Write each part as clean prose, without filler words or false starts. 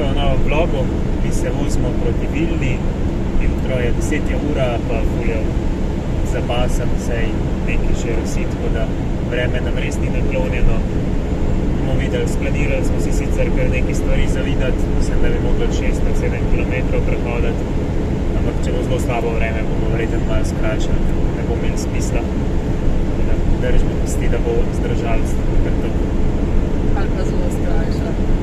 v novem vlogu, mi se vozimo proti Vilni, jutro je 10. ura, pa fuljo zapasan se in nekaj še rosi, tako da vreme nam res ni naklonjeno. Bomo videli, splanirali smo si sicer kar nekaj stvari za videti, mislim, da bi mogli 6-7 km prehoditi, ampak če bo zelo slabo vreme, bomo verjetno malo skrajšali, ne bomo imeli smisla. Držimo pesti, da bo zdržalo kar to. Ali pa zelo skrajšati.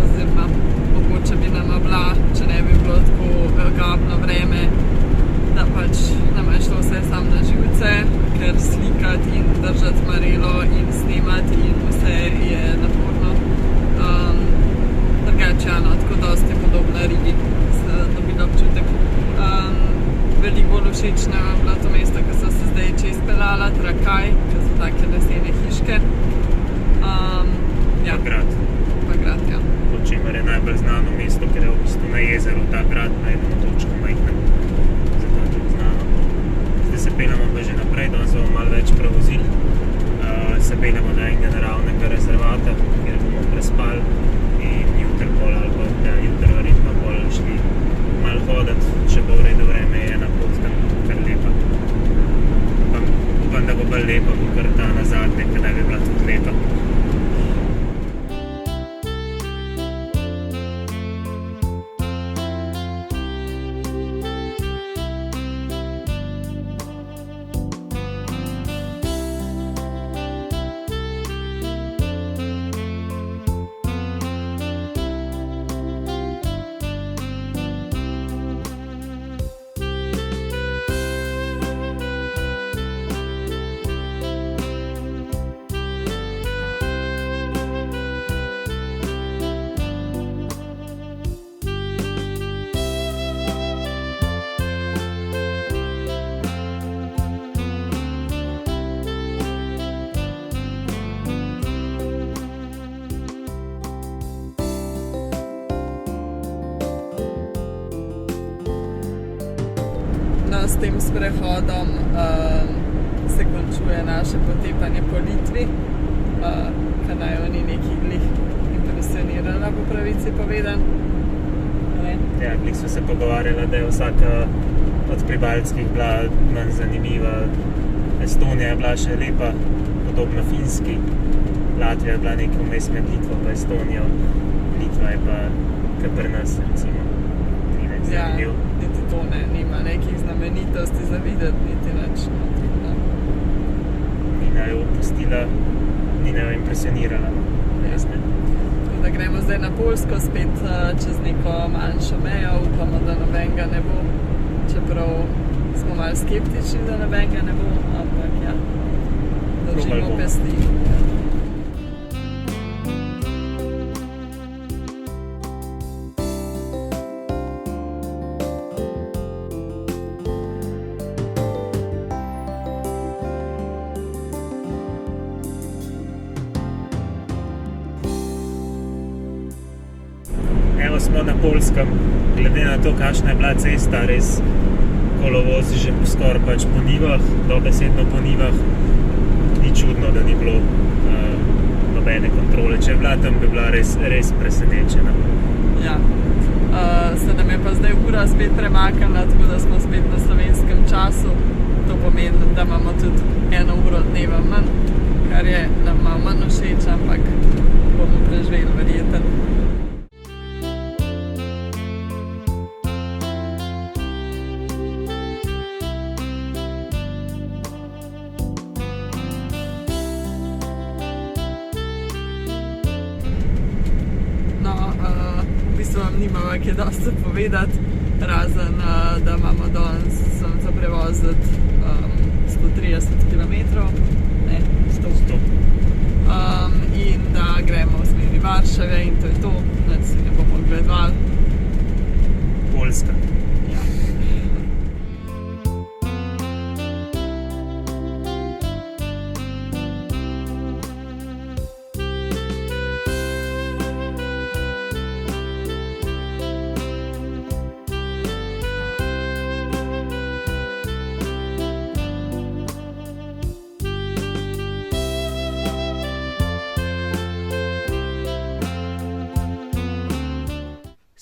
Oziroma mogoče bi nama bila, če ne bi bilo tako gabno vreme, da pač nama je šlo vse sam na živce, ker slikati in držati marelo in snemati in vse je naporno. Drugače, tako dosti je podobna Rigi, se dobila občutek. Veliko bolj všeč nam je bilo to mesto, ko so se zdaj čez peljala, Trakaj, ko so take lesene hiške. Pa grad. Pa grad, ja. Po čemer je najbolj znano mesto, ker je v bistvu na jezeru ta grad, na eno točko majhnem. Zato je tudi znano. Zdaj se peljamo pa že naprej, danes bomo malo več prevozili. Se peljamo do enega naravnega rezervata, kjer bomo prespali in jutri verjetno bolj šli malo hoditi, če bo v redu vreme, je ena pot tam kar lepa. Upam, da bo bolj lepa, kakor ta nazadnje, ker bi bila tudi lepa. S tem sprehodom se končuje naše potepanje po Litvi, ker naj ni nekaj glih impresionirala, po pravici povedan. Ja, glih so se pogovarjala, da je vsaka od pribaltskih bila manj zanimiva. Estonija je bila še lepa, podobno Finski. Latvija je bila nekaj vmes med Litvo pa Estonijo. Litva je pa kar pri nas, recimo. Ja, niti to ne, nima nekih znamenitosti za videti, niti nič. Nina jo opustila, Nina jo impresionirala. Tako da gremo zdaj na Poljsko, spet čez neko manjšo mejo, upamo, da nobenega ne bo, čeprav smo malo skeptični, da nobenega ne bo, ampak ja, držimo pesti. Smo na Poljskem, glede na to, kakšna je bila cesta, res kolovozi že skoraj pač po nivah, dobesedno po nivah. Ni čudno, da ni bilo nobene kontrole. Če je bila tam, bi bila res presenečena. Ja. Se nam je pa zdaj ura spet premaknila, tako da smo spet na slovenskem času. To pomeni, da imamo tudi en uro dneva manj, kar je nam malo manj všeč, ampak bomo preživeli verjetno. V bistvu vam nimamo kaj dosti povedati, razen da imamo danes za prevoziti 130 km, ne, 100. In da gremo v smeri Varšave in to je to, da si ne bomo gledovali. Poljska. Ja.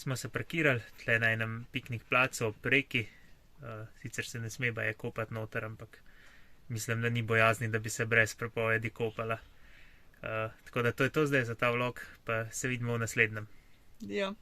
Smo se parkirali tle na enem piknik placu ob reki, sicer se ne sme baje kopati noter, ampak mislim, da ni bojazni, da bi se brez prepovedi kopala. Tako da to je to zdaj za ta vlog, pa se vidimo v naslednjem. Ja.